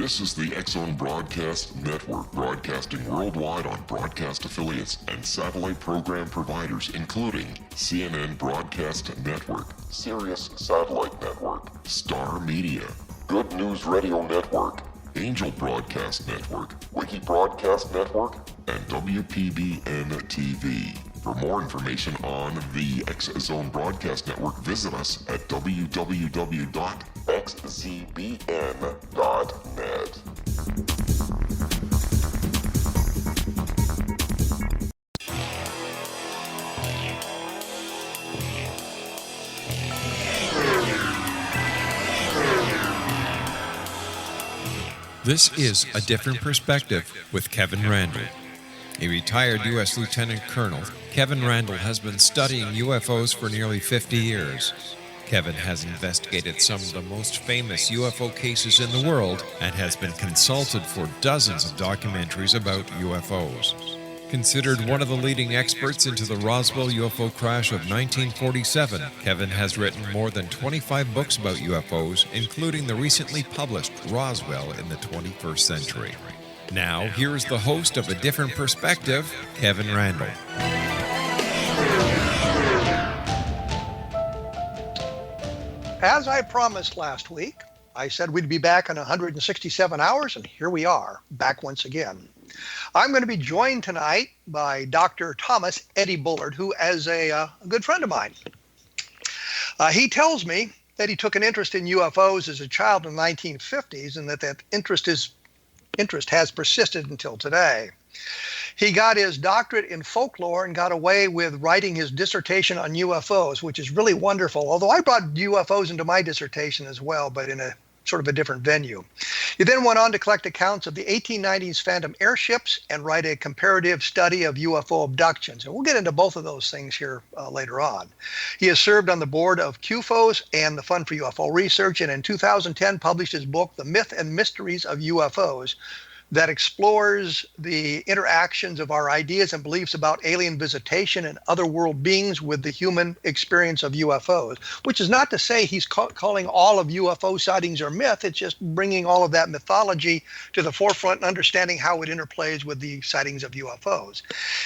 This is the X-Zone Broadcast Network, broadcasting worldwide on broadcast affiliates and satellite program providers, including CNN Broadcast Network, Sirius Satellite Network, Star Media, Good News Radio Network, Angel Broadcast Network, Wiki Broadcast Network, and WPBN TV. For more information on the X-Zone Broadcast Network, visit us at www.xzbn.net. This is A Different Perspective with Kevin Randle. A retired U.S. Lieutenant Colonel, Kevin Randle has been studying UFOs for nearly 50 years. Kevin has investigated some of the most famous UFO cases in the world and has been consulted for dozens of documentaries about UFOs. Considered one of the leading experts into the Roswell UFO crash of 1947, Kevin has written more than 25 books about UFOs, including the recently published Roswell in the 21st Century. Now, here is the host of A Different Perspective, Kevin Randle. As I promised last week, I said we'd be back in 167 hours, and here we are, back once again. I'm going to be joined tonight by Dr. Thomas Eddie Bullard, who is a good friend of mine. He tells me that he took an interest in UFOs as a child in the 1950s, and that interest has persisted until today. He got his doctorate in folklore and got away with writing his dissertation on UFOs, which is really wonderful, although I brought UFOs into my dissertation as well, but in a sort of a different venue. He then went on to collect accounts of the 1890s phantom airships and write a comparative study of UFO abductions. And we'll get into both of those things here later on. He has served on the board of QFOs and the Fund for UFO Research, and in 2010 published his book, The Myth and Mysteries of UFOs, that explores the interactions of our ideas and beliefs about alien visitation and other world beings with the human experience of UFOs, which is not to say he's calling all of UFO sightings or myth. It's just bringing all of that mythology to the forefront and understanding how it interplays with the sightings of UFOs.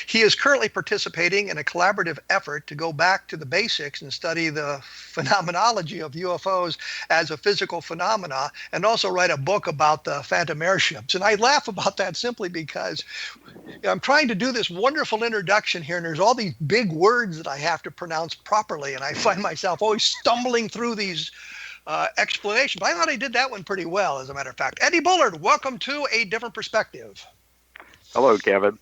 He is currently participating in a collaborative effort to go back to the basics and study the phenomenology of UFOs as a physical phenomena, and also write a book about the phantom airships. And I laugh about that simply because I'm trying to do this wonderful introduction here, and there's all these big words that I have to pronounce properly, and I find myself always stumbling through these explanations. But I thought I did that one pretty well, as a matter of fact. Eddie Bullard, welcome to A Different Perspective. Hello, Kevin.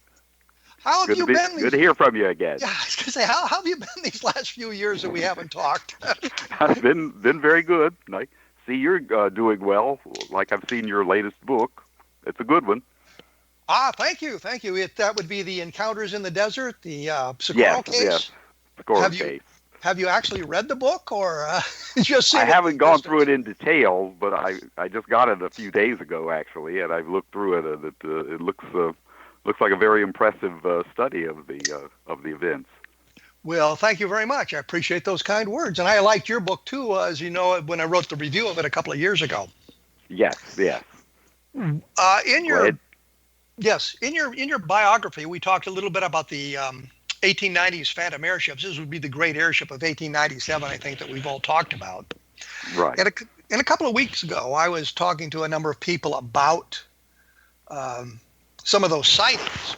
How have you been? Good to hear from you again. Yeah, I was going to say, how have you been these last few years that we haven't talked? I've been very good. I see you're doing well, like I've seen your latest book. It's a good one. Thank you. That would be the Encounters in the Desert, the Socorro case? Yes, Socorro case. Have you actually read the book, or just seen I it? haven't gone through it in detail, but I just got it a few days ago, actually, and I've looked through it, and it looks like a very impressive study of the events. Well, thank you very much. I appreciate those kind words, and I liked your book too, as you know, when I wrote the review of it a couple of years ago. Yes. In your biography, we talked a little bit about the 1890s phantom airships. This would be the great airship of 1897, I think, that we've all talked about. Right. And a couple of weeks ago, I was talking to a number of people about some of those sightings,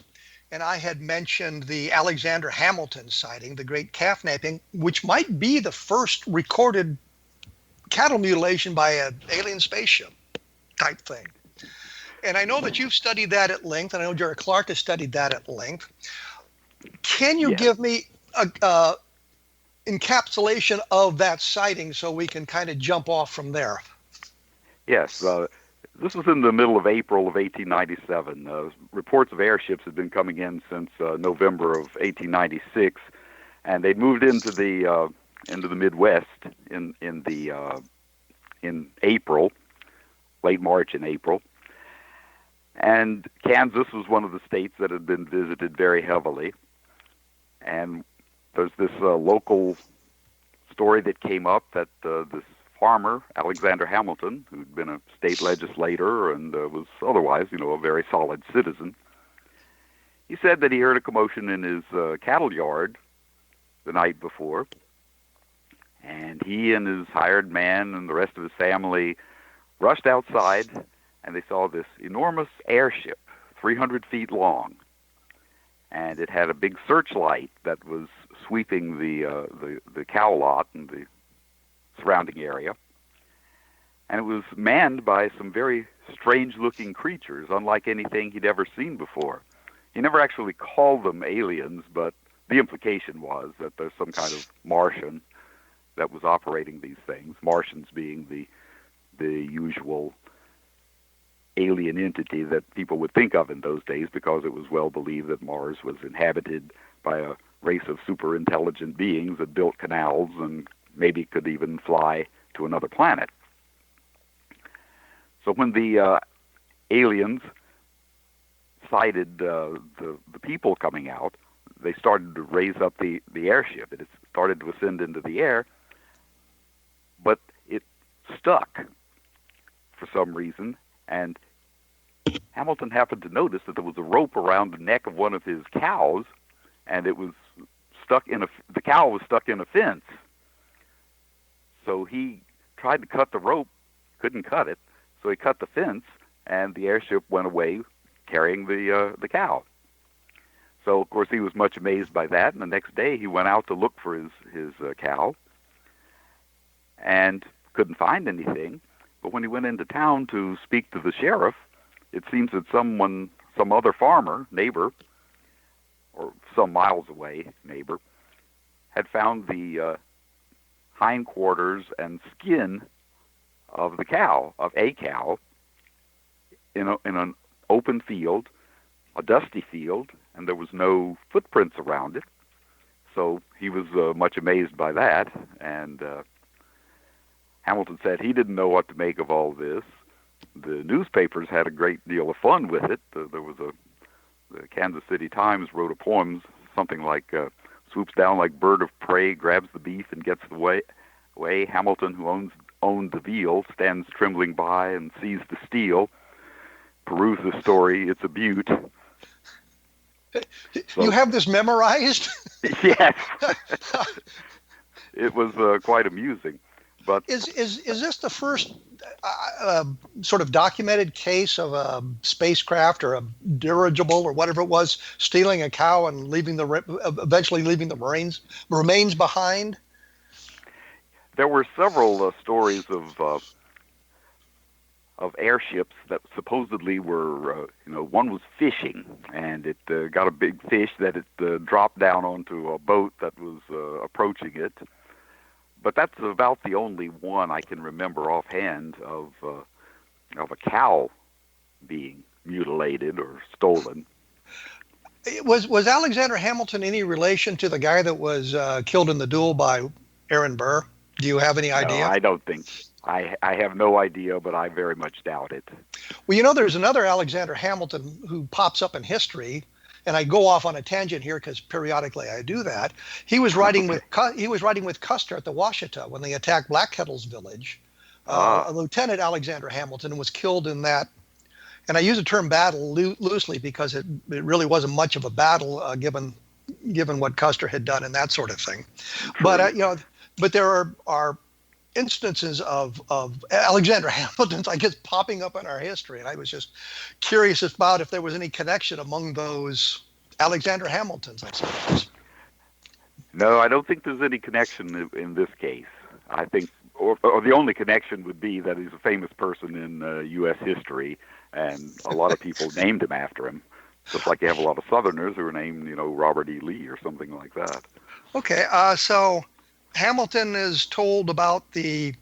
and I had mentioned the Alexander Hamilton sighting, the great calf napping, which might be the first recorded cattle mutilation by an alien spaceship type thing. And I know that you've studied that at length, and I know Jerry Clark has studied that at length. Can you give me a encapsulation of that sighting so we can kind of jump off from there? Yes. This was in the middle of April of 1897. Reports of airships had been coming in since November of 1896, and they'd moved into the Midwest in April, late March and April. And Kansas was one of the states that had been visited very heavily. And there's this local story that came up that this farmer, Alexander Hamilton, who'd been a state legislator and was otherwise, a very solid citizen. He said that he heard a commotion in his cattle yard the night before, and he and his hired man and the rest of his family rushed outside, and they saw this enormous airship, 300 feet long, and it had a big searchlight that was sweeping the cow lot and the surrounding area, and it was manned by some very strange-looking creatures, unlike anything he'd ever seen before. He never actually called them aliens, but the implication was that there's some kind of Martian that was operating these things, Martians being the usual alien entity that people would think of in those days, because it was well believed that Mars was inhabited by a race of super intelligent beings that built canals and maybe could even fly to another planet. So when the aliens sighted the people coming out, they started to raise up the airship. It started to ascend into the air, but it stuck for some reason, and Hamilton happened to notice that there was a rope around the neck of one of his cows, and it was the cow was stuck in a fence. So he tried to cut the rope, couldn't cut it, so he cut the fence, and the airship went away carrying the cow. So, of course, he was much amazed by that, and the next day he went out to look for his cow and couldn't find anything. But when he went into town to speak to the sheriff, it seems that some other farmer, neighbor, or some miles away neighbor, had found the hindquarters and skin of a cow, in an open field, a dusty field, and there was no footprints around it. So he was much amazed by that, and Hamilton said he didn't know what to make of all this. The newspapers had a great deal of fun with it. There was the Kansas City Times wrote a poem, something like, swoops down like bird of prey, grabs the beef and gets the way. Hamilton, who owned the veal, stands trembling by and sees the steel. Peruse the story, it's a beaut. You have this memorized? Yes. It was quite amusing. But is this the first sort of documented case of a spacecraft or a dirigible or whatever it was stealing a cow and eventually leaving the remains behind? There were several stories of airships that supposedly were, one was fishing, and it got a big fish that it dropped down onto a boat that was approaching it. But that's about the only one I can remember offhand of a cow being mutilated or stolen. Was Alexander Hamilton any relation to the guy that was killed in the duel by Aaron Burr? Do you have any idea? No, I don't think. I have no idea, but I very much doubt it. Well, there's another Alexander Hamilton who pops up in history, and I go off on a tangent here because periodically I do that. He was riding with Custer at the Washita when they attacked Black Kettle's village. Lieutenant Alexander Hamilton was killed in that. And I use the term battle loosely because it really wasn't much of a battle given what Custer had done and that sort of thing. True. But there are instances of Alexander Hamilton's, I guess, popping up in our history, and I was just curious about if there was any connection among those Alexander Hamiltons, I suppose. No, I don't think there's any connection in this case. I think, or the only connection would be that he's a famous person in U.S. history, and a lot of people named him after him, just like you have a lot of Southerners who are named, Robert E. Lee or something like that. Okay, so Hamilton is told about the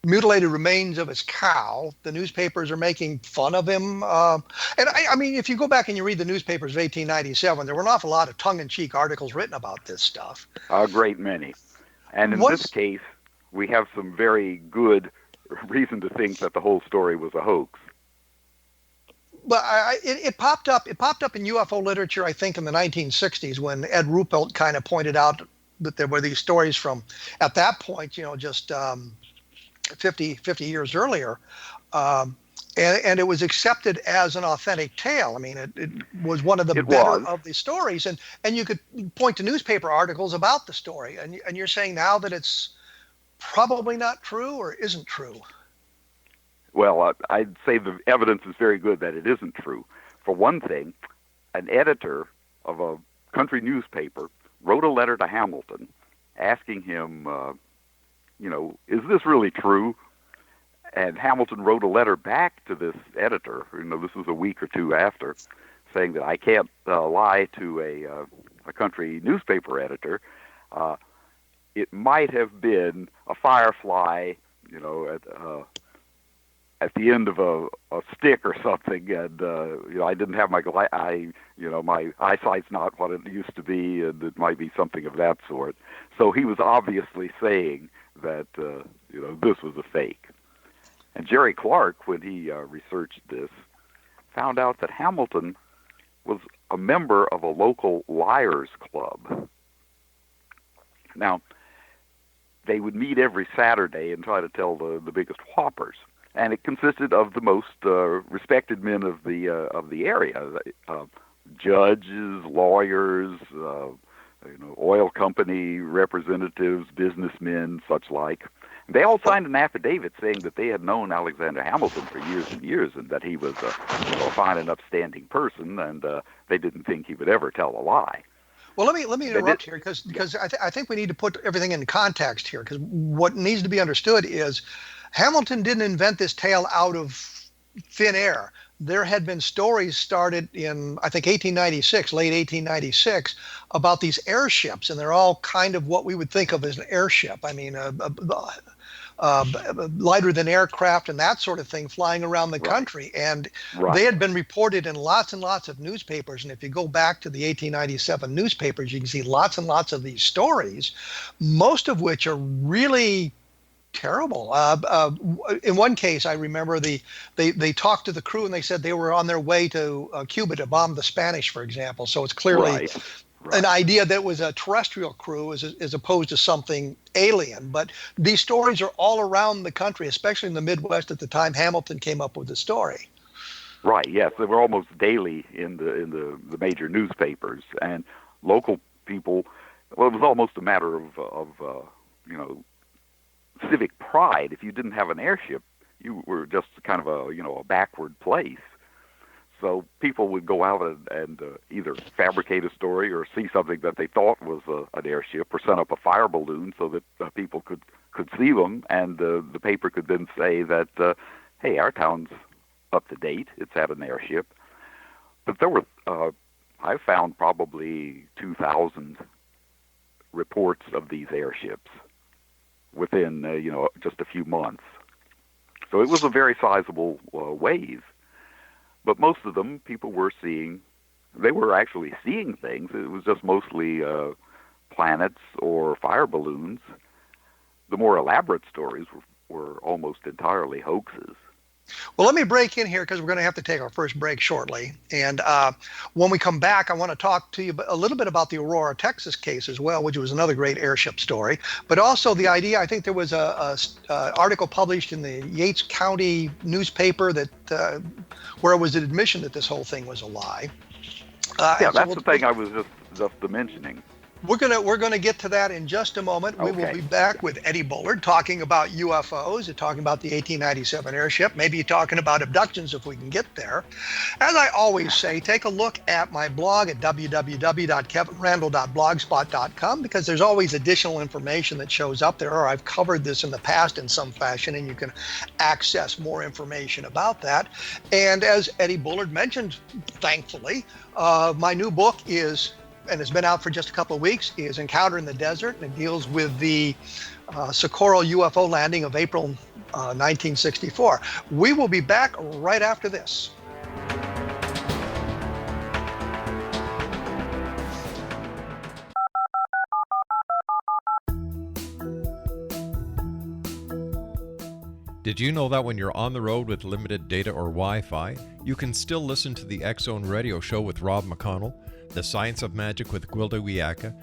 mutilated remains of his cow. The newspapers are making fun of him. And I mean, if you go back and you read the newspapers of 1897, there were an awful lot of tongue-in-cheek articles written about this stuff. A great many. And in this case, we have some very good reason to think that the whole story was a hoax. But it popped up in UFO literature, I think, in the 1960s when Ed Ruppelt kind of pointed out that there were these stories from, at that point, just 50 years earlier. And it was accepted as an authentic tale. I mean, it was one of the better of the stories. And you could point to newspaper articles about the story. And you're saying now that it's probably not true or isn't true? Well, I'd say the evidence is very good that it isn't true. For one thing, an editor of a country newspaper wrote a letter to Hamilton asking him, is this really true? And Hamilton wrote a letter back to this editor, this was a week or two after, saying that I can't lie to a country newspaper editor. It might have been a firefly, at the end of a stick or something, and I didn't have my my eyesight's not what it used to be, and it might be something of that sort. So he was obviously saying that this was a fake. And Jerry Clark, when he researched this, found out that Hamilton was a member of a local liars club. Now, they would meet every Saturday and try to tell the biggest whoppers. And it consisted of the most respected men of the area, judges, lawyers, oil company representatives, businessmen, such like. They all signed an affidavit saying that they had known Alexander Hamilton for years and years, and that he was a fine and upstanding person, and they didn't think he would ever tell a lie. Well, let me interrupt here because I think we need to put everything in context here, because what needs to be understood is Hamilton didn't invent this tale out of thin air. There had been stories started in, I think, late 1896, about these airships, and they're all kind of what we would think of as an airship. I mean, lighter than aircraft and that sort of thing flying around the country. And they had been reported in lots and lots of newspapers. And if you go back to the 1897 newspapers, you can see lots and lots of these stories, most of which are really terrible. In one case, I remember they talked to the crew and they said they were on their way to Cuba to bomb the Spanish, for example. So it's clearly an idea that was a terrestrial crew as opposed to something alien. But these stories are all around the country, especially in the Midwest at the time Hamilton came up with the story. Right. Yes, they were almost daily in the major newspapers, and local people. Well, it was almost a matter of civic pride. If you didn't have an airship, you were just kind of a backward place. So people would go out and either fabricate a story or see something that they thought was an airship, or send up a fire balloon so that people could see them, and the paper could then say that, hey, our town's up to date, it's had an airship. But there were, I found probably 2,000 reports of these airships within, just a few months. So it was a very sizable wave. But most of them, people were they were actually seeing things. It was just mostly planets or fire balloons. The more elaborate stories were almost entirely hoaxes. Well, let me break in here because we're going to have to take our first break shortly. And when we come back, I want to talk to you a little bit about the Aurora, Texas case as well, which was another great airship story. But also the idea, I think there was a article published in the Yates County newspaper that where it was an admission that this whole thing was a lie. That's the thing I was just mentioning. We're gonna get to that in just a moment. We will be back with Eddie Bullard talking about UFOs and talking about the 1897 airship, maybe talking about abductions if we can get there. As I always say, take a look at my blog at www.kevinrandle.blogspot.com, because there's always additional information that shows up there, or I've covered this in the past in some fashion, and you can access more information about that. And as Eddie Bullard mentioned, thankfully, my new book is, and it's been out for just a couple of weeks, is Encounter in the Desert, and it deals with the Socorro UFO landing of April 1964. We will be back right after this. Did you know that when you're on the road with limited data or Wi-Fi, you can still listen to the X-Zone Radio Show with Rob McConnell, The Science of Magic with Gwilda Wiyaka,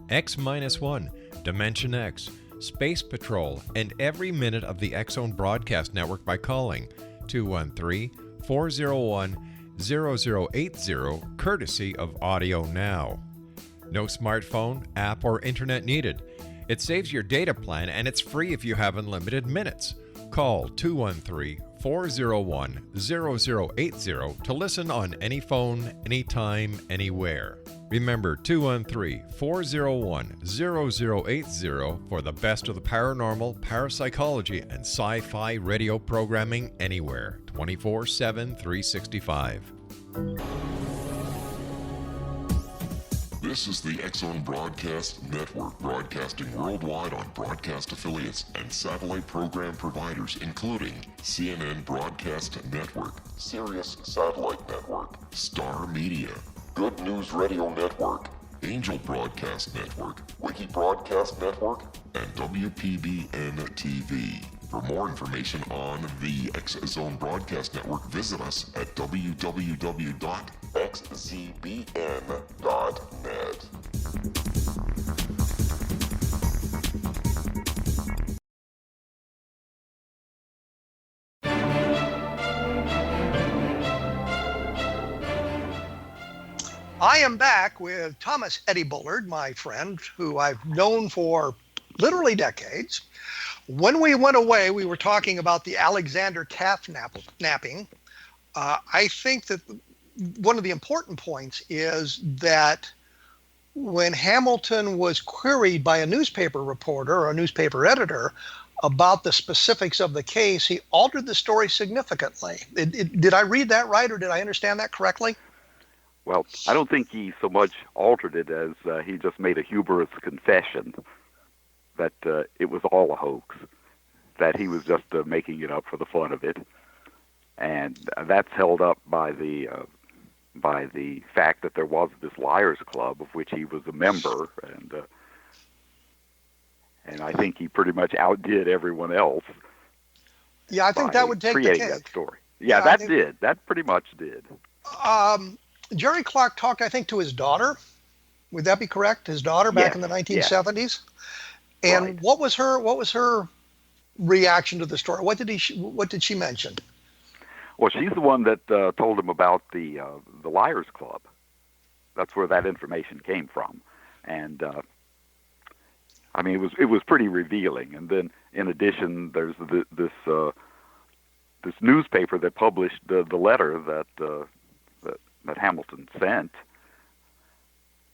X-1, Dimension X, Space Patrol, and every minute of the X-Zone Broadcast Network by calling 213-401-0080, courtesy of Audio Now. No smartphone, app, or internet needed. It saves your data plan, and it's free if you have unlimited minutes. Call 213-401-0080 to listen on any phone, anytime, anywhere. Remember 213-401-0080 for the best of the paranormal, parapsychology, and sci-fi radio programming anywhere, 24/7, 365. This is the X-Zone Broadcast Network, broadcasting worldwide on broadcast affiliates and satellite program providers, including CNN Broadcast Network, Sirius Satellite Network, Star Media, Good News Radio Network, Angel Broadcast Network, Wiki Broadcast Network, and WPBN TV. For more information on the X-Zone Broadcast Network, visit us at www.xzbn.net. I am back with Thomas Eddie Bullard, my friend, who I've known for literally decades. When we went away, we were talking about the Alexander Taft napping. I think that one of the important points is that when Hamilton was queried by a newspaper reporter or a newspaper editor about the specifics of the case, he altered the story significantly. Did I read that right, or did I understand that correctly? Well, I don't think he so much altered it as he just made a humorous confession that it was all a hoax, that he was just making it up for the fun of it, and that's held up by the fact that there was this Liars Club of which he was a member, and I think he pretty much outdid everyone else. Yeah, I think that would take the cake. That story. Yeah, that did. That pretty much did. Jerry Clark talked, I think, to his daughter. Would that be correct? His daughter back in the 1970s? Yes. And right. What was her reaction to the story? What did she mention? Well, she's the one that told him about the Liars Club. That's where that information came from, and I mean it was pretty revealing. And then in addition, there's this newspaper that published the letter that Hamilton sent,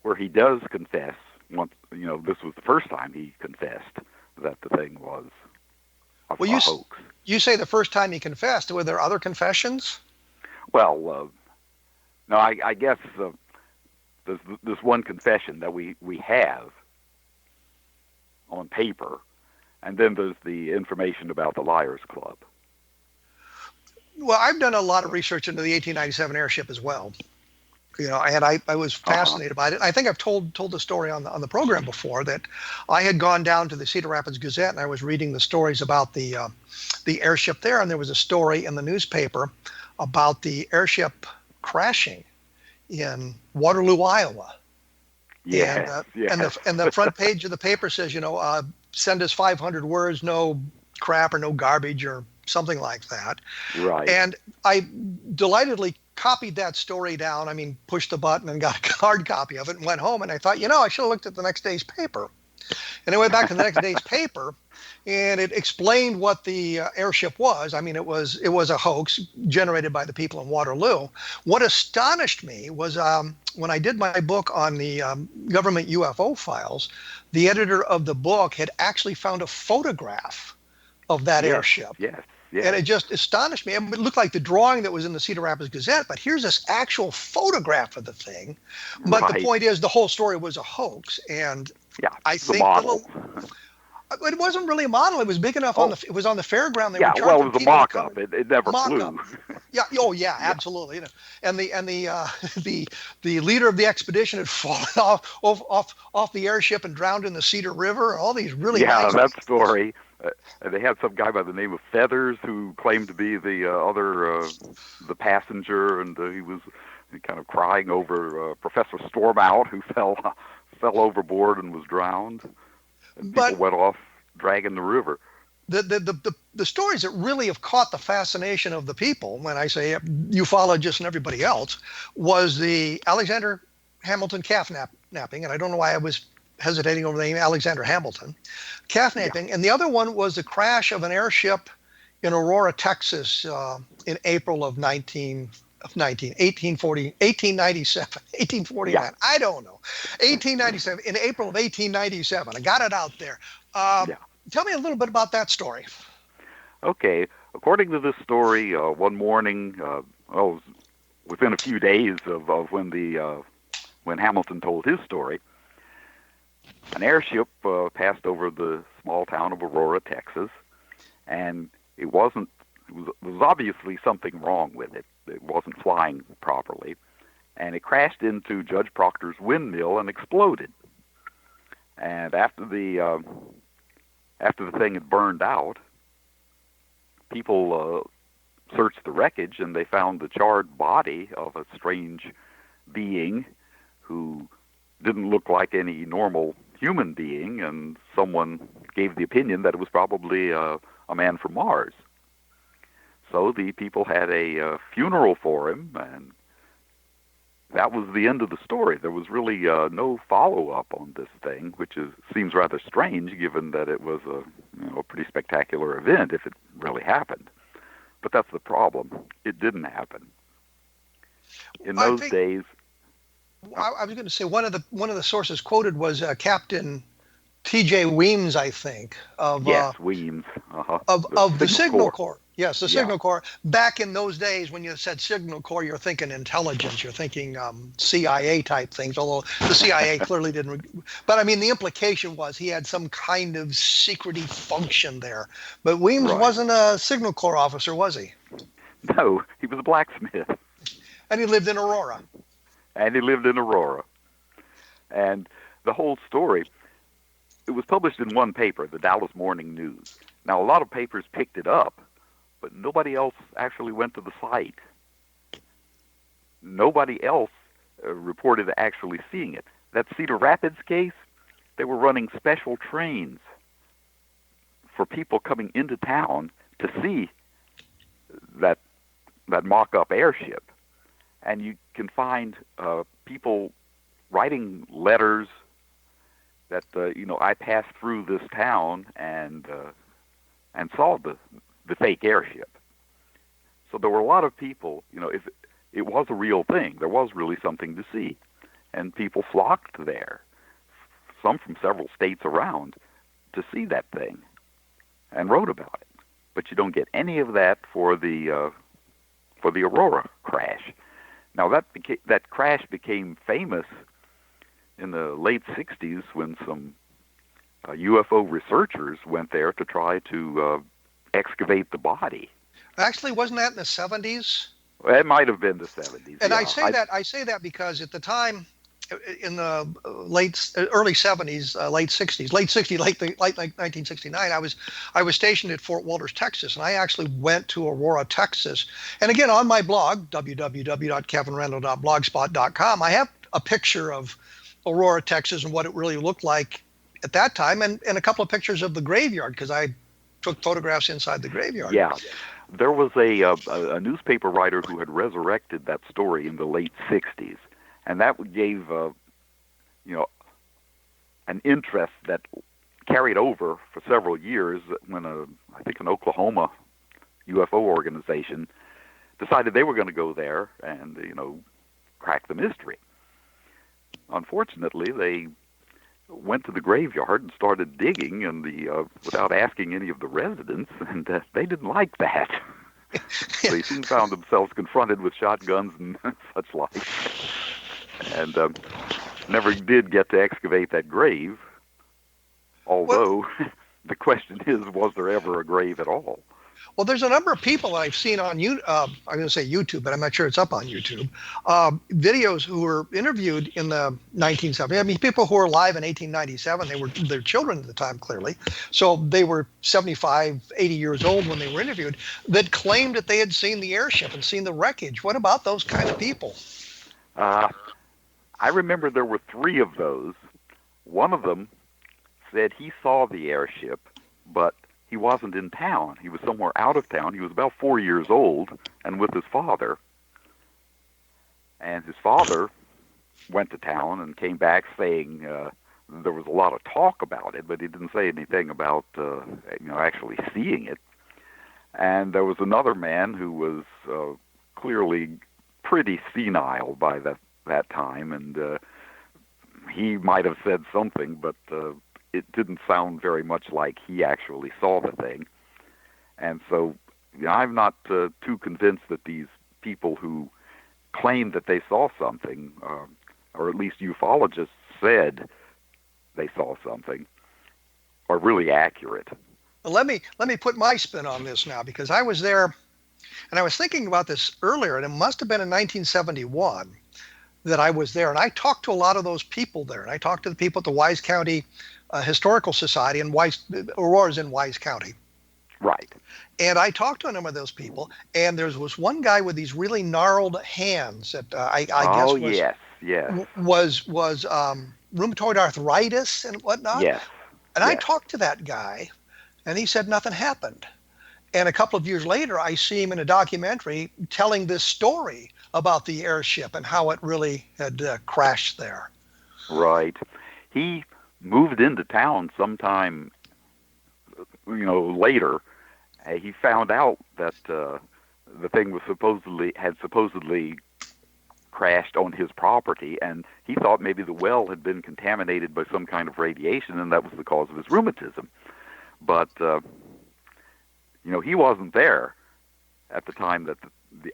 where he does confess. Once, this was the first time he confessed that the thing was a hoax. You say the first time he confessed. Were there other confessions? Well, no, I guess there's this one confession that we have on paper, and then there's the information about the Liars Club. Well, I've done a lot of research into the 1897 airship as well. And I was fascinated by it. I think I've told the story on the program before, that I had gone down to the Cedar Rapids Gazette and I was reading the stories about the airship there, and there was a story in the newspaper about the airship crashing in Waterloo, Iowa. Yes. And the front page of the paper says, send us 500 words, no crap or no garbage or something like that. Right. And I delightedly copied that story down. I mean, pushed the button and got a hard copy of it and went home. And I thought, I should have looked at the next day's paper. And I went back to the next day's paper, and it explained what the airship was. I mean, it was a hoax generated by the people in Waterloo. What astonished me was when I did my book on the government UFO files, the editor of the book had actually found a photograph of that airship. Yes. And it just astonished me. It looked like the drawing that was in the Cedar Rapids Gazette, but here's this actual photograph of the thing. But right. The point is, the whole story was a hoax. And I think model. It wasn't really a model. It was big enough it was on the fairground. It was a mock-up. It never flew. Absolutely. And the leader of the expedition had fallen off the airship and drowned in the Cedar River. All these really nice that story. They had some guy by the name of Feathers who claimed to be the passenger, and he was kind of crying over Professor Stormout, who fell overboard and was drowned. And people went off dragging the river. The stories that really have caught the fascination of the people, when I say ufologists and everybody else, was the Alexander Hamilton calf napping, and I don't know why I was hesitating over the name Alexander Hamilton, calf napping, and the other one was the crash of an airship in Aurora, Texas, in April of 1897, 1849. Yeah. I don't know. 1897, in April of 1897. I got it out there. Tell me a little bit about that story. Okay. According to this story, one morning, within a few days of when Hamilton told his story, an airship passed over the small town of Aurora, Texas, and it was obviously something wrong with it. It wasn't flying properly, and it crashed into Judge Proctor's windmill and exploded. And after the thing had burned out, people searched the wreckage, and they found the charred body of a strange being who didn't look like any normal human being, and someone gave the opinion that it was probably a man from Mars. So the people had a funeral for him, and that was the end of the story. There was really no follow-up on this thing, which seems rather strange, given that it was a pretty spectacular event if it really happened. But that's the problem. It didn't happen. In those days, I was going to say one of the sources quoted was Captain T.J. Weems, I think, of Weems, of the Signal Corps. Yes, the Signal Corps. Back in those days, when you said Signal Corps, you're thinking intelligence. You're thinking CIA type things. Although the CIA clearly didn't. But I mean, the implication was he had some kind of secrety function there. But Weems wasn't a Signal Corps officer, was he? No, he was a blacksmith. And he lived in Aurora. And the whole story, it was published in one paper, the Dallas Morning News. Now, a lot of papers picked it up, but nobody else actually went to the site. Nobody else reported actually seeing it. That Cedar Rapids case, they were running special trains for people coming into town to see that mock-up airship. And you can find people writing letters that I passed through this town and saw the fake airship. So there were a lot of people. If it was a real thing, there was really something to see, and people flocked there, some from several states around, to see that thing, and wrote about it. But you don't get any of that for the Aurora crash. Now, that crash became famous in the late 60s when some UFO researchers went there to try to excavate the body. Actually, wasn't that in the 70s? Well, it might have been the 70s. And I say that because at the time, in the early 70s, late 60s, late 1969, I was stationed at Fort Walters, Texas, and I actually went to Aurora, Texas. And again, on my blog, www.kevinrandle.blogspot.com, I have a picture of Aurora, Texas, and what it really looked like at that time, and a couple of pictures of the graveyard, because I took photographs inside the graveyard. Yeah. There was a newspaper writer who had resurrected that story in the late 60s. And that gave, an interest that carried over for several years when I think an Oklahoma UFO organization decided they were going to go there and, crack the mystery. Unfortunately, they went to the graveyard and started digging without asking any of the residents, and they didn't like that. They soon found themselves confronted with shotguns and such like. And never did get to excavate that grave, although the question is, was there ever a grave at all? Well, there's a number of people I've seen on I'm going to say YouTube, but I'm not sure it's up on YouTube, videos who were interviewed in the 1970s. I mean, people who were alive in 1897, they're children at the time, clearly. So they were 75, 80 years old when they were interviewed, that claimed that they had seen the airship and seen the wreckage. What about those kind of people? I remember there were 3 of those. One of them said he saw the airship but he wasn't in town. He was somewhere out of town. He was about 4 years old and with his father. And his father went to town and came back saying there was a lot of talk about it, but he didn't say anything about actually seeing it. And there was another man who was clearly pretty senile by that time, and he might have said something, but it didn't sound very much like he actually saw the thing. And so I'm not too convinced that these people who claim that they saw something, or at least ufologists said they saw something, are really accurate. Well, let me put my spin on this now, because I was there, and I was thinking about this earlier, and it must have been in 1971 that I was there, and I talked to a lot of those people there, and I talked to the people at the Wise County Historical Society, and Aurora's in Wise County. Right. And I talked to a number of those people, and there was one guy with these really gnarled hands that I guess was rheumatoid arthritis and whatnot. Yes. And I talked to that guy, and he said nothing happened. And a couple of years later, I see him in a documentary telling this story about the airship and how it really had crashed there. Right. He moved into town sometime, later. He found out that the thing was supposedly crashed on his property, and he thought maybe the well had been contaminated by some kind of radiation, and that was the cause of his rheumatism. But he wasn't there at the time that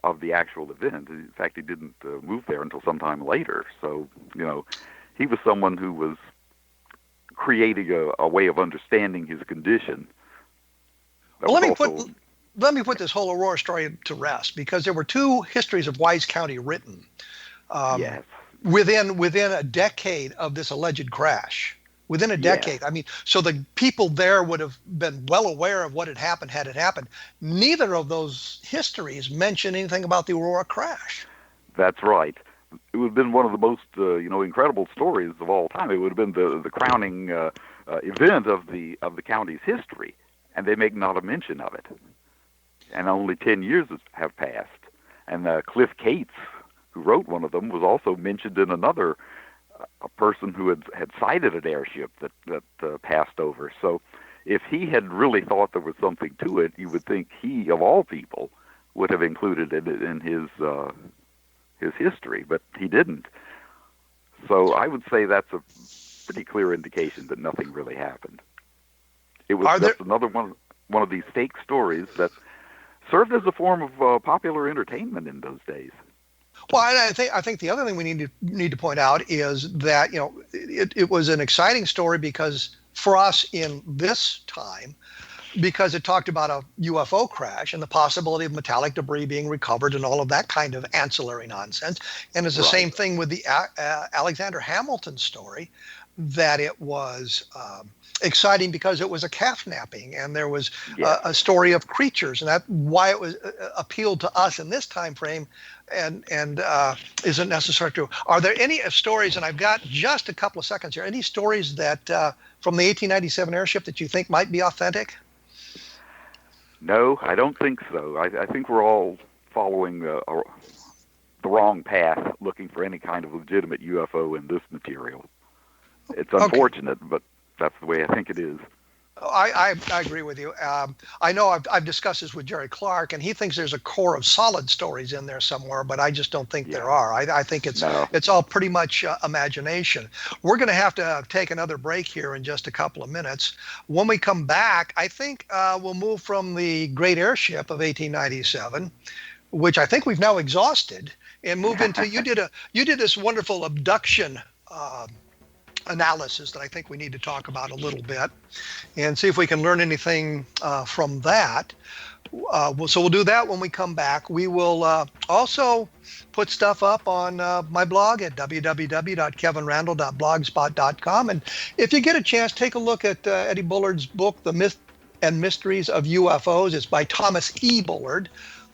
of the actual event. In fact, he didn't move there until sometime later. So, he was someone who was creating a way of understanding his condition. Well, let me put this whole Aurora story to rest, because there were two histories of Wise County written within a decade of this alleged crash. Within a decade. I mean, so the people there would have been well aware of what had happened had it happened. Neither of those histories mention anything about the Aurora crash. That's right. It would have been one of the most incredible stories of all time. It would have been the crowning event of the county's history, and they make not a mention of it. And only 10 years have passed. And Cliff Cates, who wrote one of them, was also mentioned in another, a person who had sighted an airship that passed over. So if he had really thought there was something to it, you would think he, of all people, would have included it in his history, but he didn't. So I would say that's a pretty clear indication that nothing really happened. It was another one of these fake stories that served as a form of popular entertainment in those days. Well, I think the other thing we need to point out is that it was an exciting story because for us in this time, because it talked about a UFO crash and the possibility of metallic debris being recovered and all of that kind of ancillary nonsense. And it's the same thing with the Alexander Hamilton story, that it was exciting because it was a calf napping and there was a story of creatures, and that's why it was appealed to us in this time frame and isn't necessary to. Are there any stories, and I've got just a couple of seconds here, any stories that from the 1897 airship that you think might be authentic? No, I don't think so. I think we're all following the wrong path, looking for any kind of legitimate UFO in this material. It's unfortunate, but that's the way I think it is. I agree with you. I know I've discussed this with Jerry Clark, and he thinks there's a core of solid stories in there somewhere, but I just don't think there are. I think it's all pretty much imagination. We're going to have to take another break here in just a couple of minutes. When we come back, I think we'll move from the great airship of 1897, which I think we've now exhausted, and move into you did this wonderful abduction analysis that I think we need to talk about a little bit and see if we can learn anything from that. So we'll do that when we come back. We will also put stuff up on my blog at www.kevinrandle.blogspot.com. And if you get a chance, take a look at Eddie Bullard's book, The Myth and Mysteries of UFOs. It's by Thomas E. Bullard.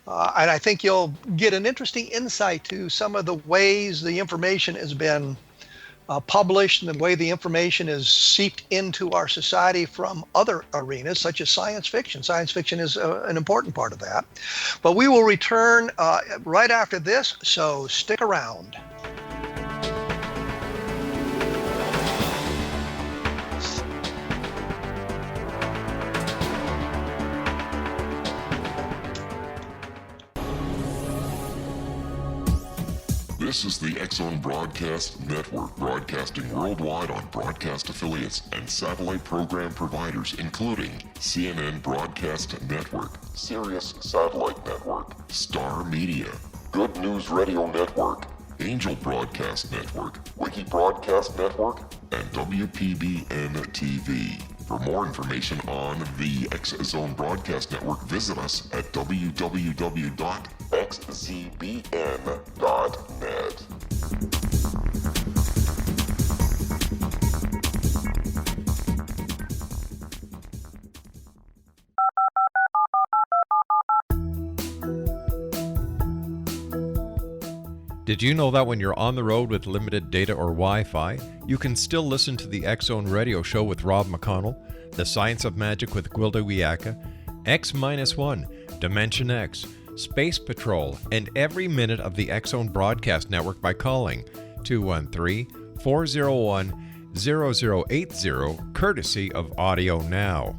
And I think you'll get an interesting insight to some of the ways the information has been published and the way the information is seeped into our society from other arenas, such as science fiction. Science fiction is an important part of that. But we will return right after this, so stick around. This is the X-Zone Broadcast Network, broadcasting worldwide on broadcast affiliates and satellite program providers, including CNN Broadcast Network, Sirius Satellite Network, Star Media, Good News Radio Network, Angel Broadcast Network, Wiki Broadcast Network, and WPBN TV. For more information on the X-Zone Broadcast Network, visit us at www.xzbn.net. Did you know that when you're on the road with limited data or Wi-Fi, you can still listen to the X-Zone Radio Show with Rob McConnell, The Science of Magic with Gwilda Wiyaka, X-1, Dimension X, Space Patrol, and every minute of the X-Zone Broadcast Network by calling 213-401-0080, courtesy of Audio Now.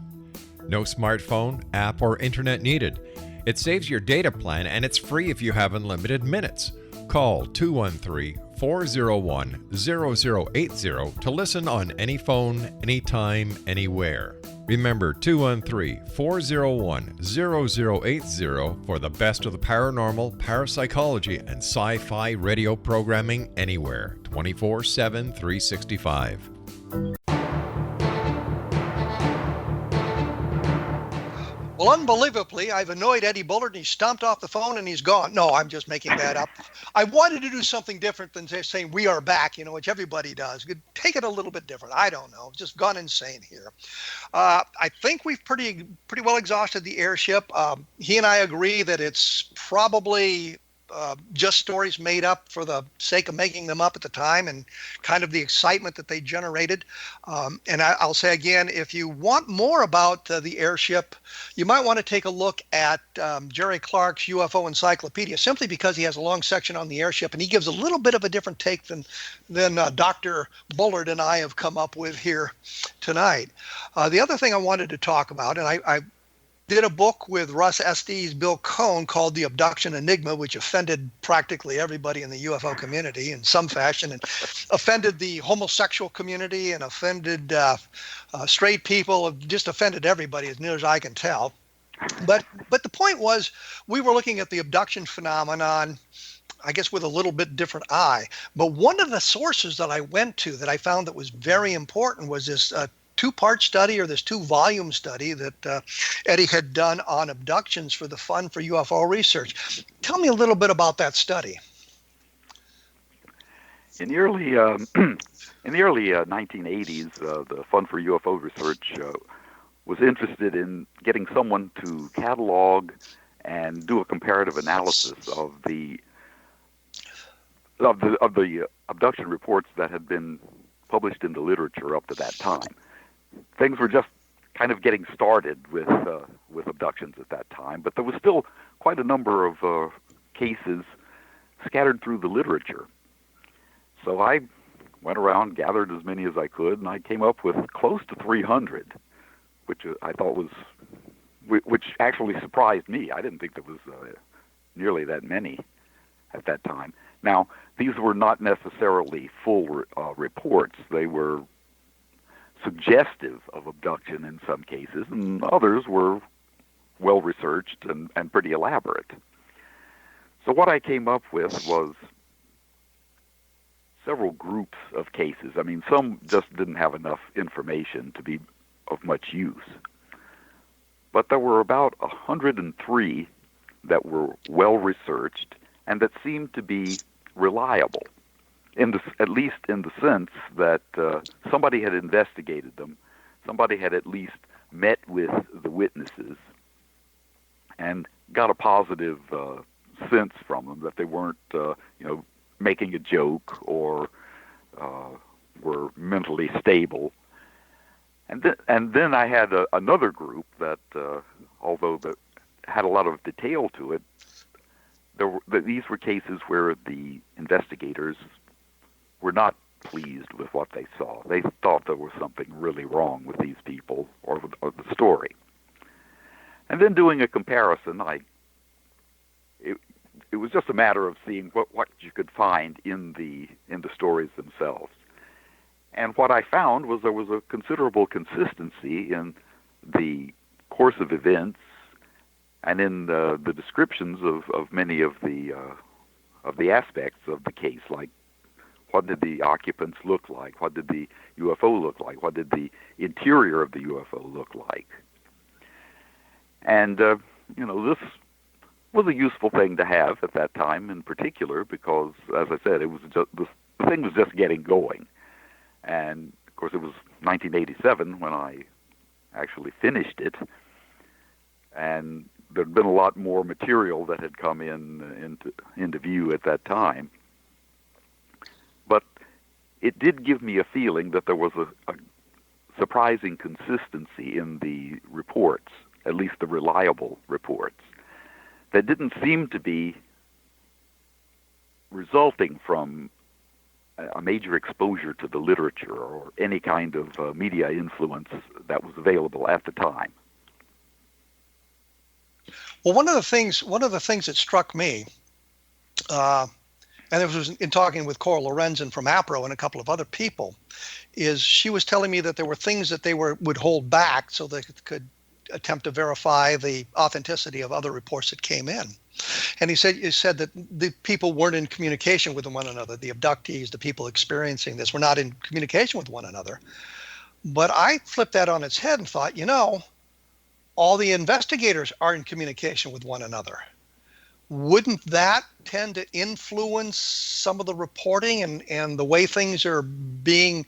No smartphone, app, or internet needed. It saves your data plan and it's free if you have unlimited minutes. Call 213-401-0080 to listen on any phone, anytime, anywhere. Remember 213-401-0080 for the best of the paranormal, parapsychology, and sci-fi radio programming anywhere, 24/7, 365. Well, unbelievably, I've annoyed Eddie Bullard, and he stomped off the phone, and he's gone. No, I'm just making that up. I wanted to do something different than just saying we are back, which everybody does. Take it a little bit different. I don't know. Just gone insane here. I think we've pretty well exhausted the airship. He and I agree that it's probably just stories made up for the sake of making them up at the time and kind of the excitement that they generated. And I'll say again, if you want more about the airship, you might want to take a look at Jerry Clark's UFO Encyclopedia, simply because he has a long section on the airship and he gives a little bit of a different take than Dr. Bullard and I have come up with here tonight. The other thing I wanted to talk about, and I did a book with Russ Estes' Bill Cohn called The Abduction Enigma, which offended practically everybody in the UFO community in some fashion, and offended the homosexual community and offended straight people, just offended everybody as near as I can tell. But the point was, we were looking at the abduction phenomenon, I guess, with a little bit different eye. But one of the sources that I went to that I found that was very important was this two-part study, or this two-volume study that Eddie had done on abductions for the Fund for UFO Research. Tell me a little bit about that study. In the early 1980s, the Fund for UFO Research was interested in getting someone to catalog and do a comparative analysis of the abduction reports that had been published in the literature up to that time. Things were just kind of getting started with abductions at that time, but there was still quite a number of cases scattered through the literature. So I went around, gathered as many as I could, and I came up with close to 300, which I thought which actually surprised me. I didn't think there was nearly that many at that time. Now, these were not necessarily full reports. They were suggestive of abduction in some cases, and others were well researched and pretty elaborate. So what I came up with was several groups of cases. I mean, some just didn't have enough information to be of much use. But there were about 103 that were well researched and that seemed to be reliable, at least in the sense that somebody had investigated them, somebody had at least met with the witnesses and got a positive sense from them that they weren't, making a joke or were mentally stable. And then I had another group that, although that had a lot of detail to it, these were cases where the investigators were not pleased with what they saw. They thought there was something really wrong with these people or the story. And then doing a comparison, it was just a matter of seeing what you could find in the stories themselves. And what I found was there was a considerable consistency in the course of events and in the descriptions of many of the aspects of the case, like what did the occupants look like, what did the UFO look like, what did the interior of the UFO look like. And this was a useful thing to have at that time in particular because, as I said, it was just the thing was just getting going. And of course, it was 1987 when I actually finished it, and there'd been a lot more material that had come into view at that time. But it did give me a feeling that there was a surprising consistency in the reports, at least the reliable reports, that didn't seem to be resulting from a major exposure to the literature or any kind of media influence that was available at the time. Well, one of the things that struck me, and it was in talking with Cora Lorenzen from APRO and a couple of other people, is she was telling me that there were things that they would hold back so they could attempt to verify the authenticity of other reports that came in. And he said that the people weren't in communication with one another. The abductees, the people experiencing this, were not in communication with one another. But I flipped that on its head and thought, all the investigators are in communication with one another. Wouldn't that tend to influence some of the reporting and the way things are being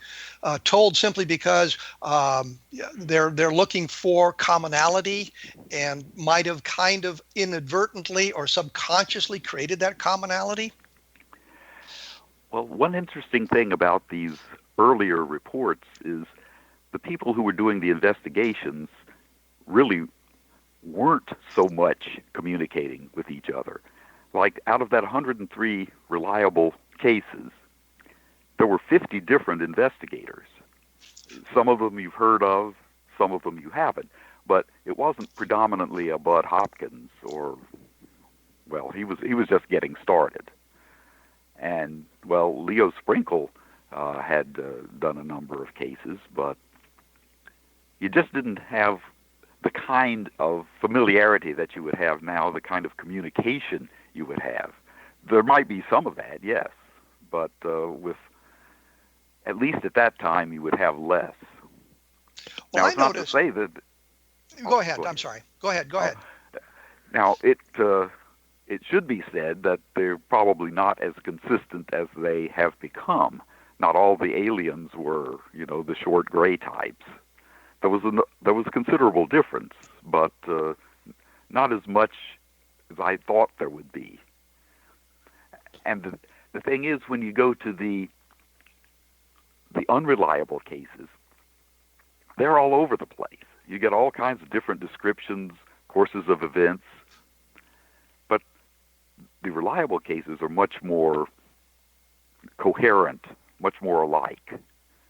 told simply because they're looking for commonality and might have kind of inadvertently or subconsciously created that commonality? Well, one interesting thing about these earlier reports is the people who were doing the investigations really weren't so much communicating with each other. Like out of that 103 reliable cases, there were 50 different investigators. Some of them you've heard of, some of them you haven't. But it wasn't predominantly a Bud Hopkins or, well, he was just getting started. And, well, Leo Sprinkle had done a number of cases, but you just didn't have the kind of familiarity that you would have now, the kind of communication you would have. There might be some of that, yes, but with, at least at that time, you would have less. Well, now, it's not to say that... Go ahead, I'm sorry. Go ahead. Now, it should be said that they're probably not as consistent as they have become. Not all the aliens were, the short gray types. There was a considerable difference, but not as much as I thought there would be. And the thing is, when you go to the unreliable cases, they're all over the place. You get all kinds of different descriptions, courses of events, but the reliable cases are much more coherent, much more alike.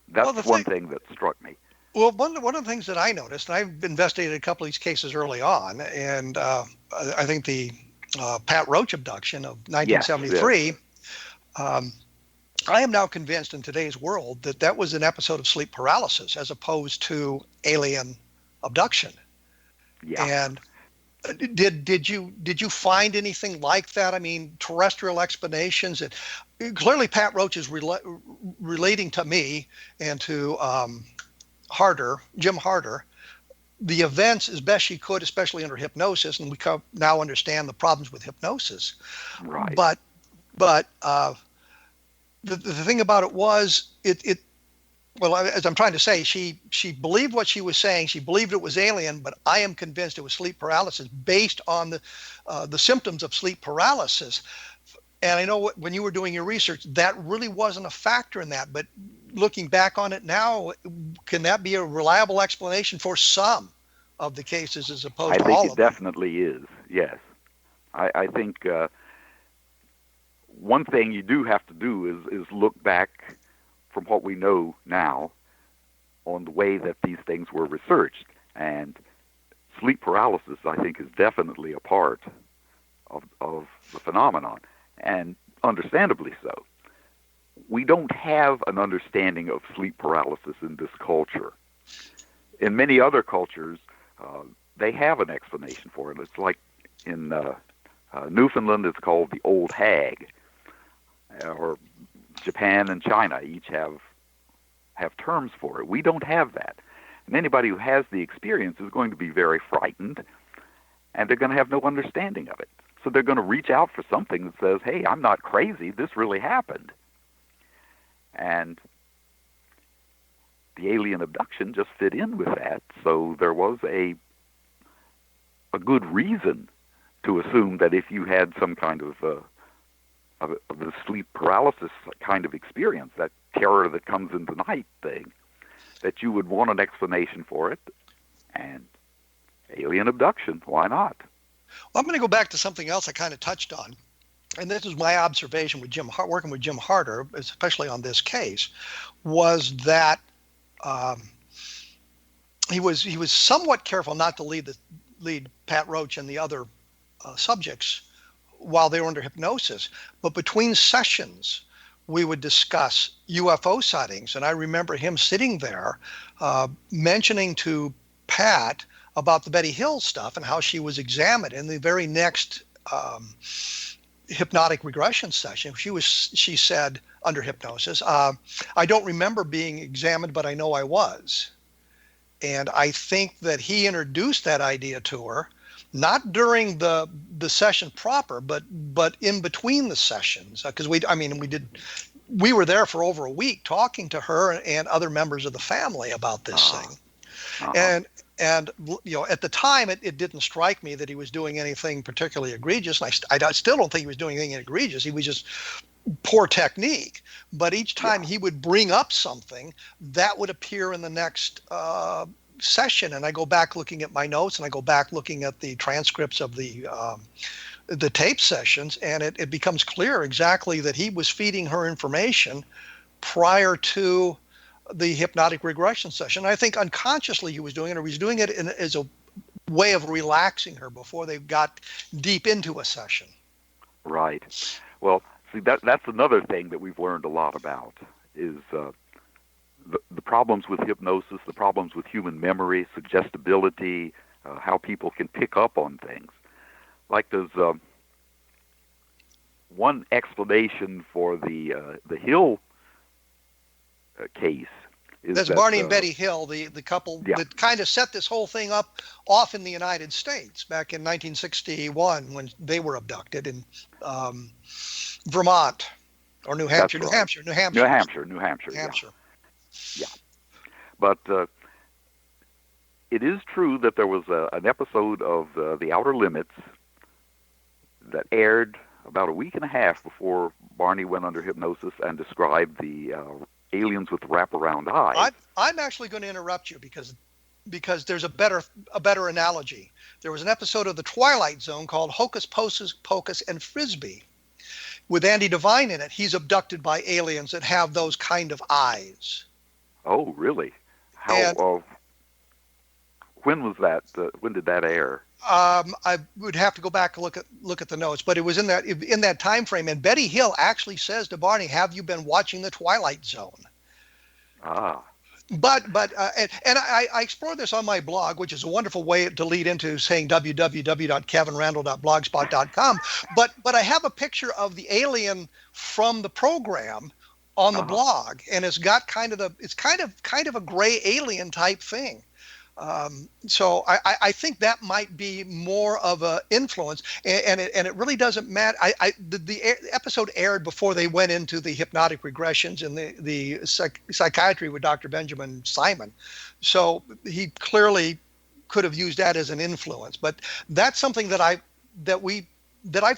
That's one thing that struck me. Well, one of the things that I noticed, and I've investigated a couple of these cases early on, and I think the Pat Roach abduction of 1973, yes. I am now convinced in today's world that was an episode of sleep paralysis as opposed to alien abduction. Yeah. And did you find anything like that? I mean, terrestrial explanations. Clearly, Pat Roach is relating to me and to Jim Harder, the events as best she could, especially under hypnosis, and we now understand the problems with hypnosis. Right. But the thing about it was well, as I'm trying to say, she believed what she was saying. She believed it was alien, but I am convinced it was sleep paralysis based on the symptoms of sleep paralysis. And I know when you were doing your research, that really wasn't a factor in that. But looking back on it now, can that be a reliable explanation for some of the cases as opposed to all of them? I think it definitely is, yes. I think one thing you do have to do is look back from what we know now on the way that these things were researched. And sleep paralysis, I think, is definitely a part of the phenomenon, and understandably so. We don't have an understanding of sleep paralysis in this culture. In many other cultures, they have an explanation for it. It's like in Newfoundland, it's called the old hag, or Japan and China each have terms for it. We don't have that. And anybody who has the experience is going to be very frightened, and they're going to have no understanding of it. So they're going to reach out for something that says, hey, I'm not crazy, this really happened. And the alien abduction just fit in with that, so there was a good reason to assume that if you had some kind of the sleep paralysis kind of experience, that terror that comes in the night thing, that you would want an explanation for it. And alien abduction, why not? Well, I'm going to go back to something else I kind of touched on. And this is my observation with working with Jim Harder, especially on this case, was that he was somewhat careful not to lead Pat Roach and the other subjects while they were under hypnosis. But between sessions, we would discuss UFO sightings. And I remember him sitting there mentioning to Pat about the Betty Hill stuff and how she was examined. In the very next hypnotic regression session, she said under hypnosis, I don't remember being examined, but I know I was. And I think that he introduced that idea to her, not during the session proper, but in between the sessions, because we were there for over a week talking to her and other members of the family about this thing. And at the time, it didn't strike me that he was doing anything particularly egregious. And I still don't think he was doing anything egregious. He was just poor technique. But each time he would bring up something, that would appear in the next session. And I go back looking at my notes, and I go back looking at the transcripts of the tape sessions, and it becomes clear exactly that he was feeding her information prior to the hypnotic regression session. I think unconsciously he was doing it, or he was doing it as a way of relaxing her before they got deep into a session. Right. Well, see, that's another thing that we've learned a lot about is the problems with hypnosis, the problems with human memory, suggestibility, how people can pick up on things. Like there's one explanation for the Hill case. That's Barney and Betty Hill, the couple that kind of set this whole thing up off in the United States back in 1961 when they were abducted in Vermont or New Hampshire. New Hampshire. Yeah. But it is true that there was an episode of The Outer Limits that aired about a week and a half before Barney went under hypnosis and described the aliens with wraparound eyes. I'm actually going to interrupt you because there's a better analogy. There was an episode of The Twilight Zone called Hocus Pocus and Frisbee with Andy Devine in it. He's abducted by aliens that have those kind of eyes. Oh, really? When was that? When did that air? I would have to go back and look at the notes, but it was in that time frame. And Betty Hill actually says to Barney, "Have you been watching The Twilight Zone?" Ah. But I explore this on my blog, which is a wonderful way to lead into saying www.kevinrandle.blogspot.com. But I have a picture of the alien from the program on the blog, and it's got kind of a gray alien type thing. So I think that might be more of an influence, and it really doesn't matter. The episode aired before they went into the hypnotic regressions and the psychiatry with Dr. Benjamin Simon, so he clearly could have used that as an influence. But that's something that I've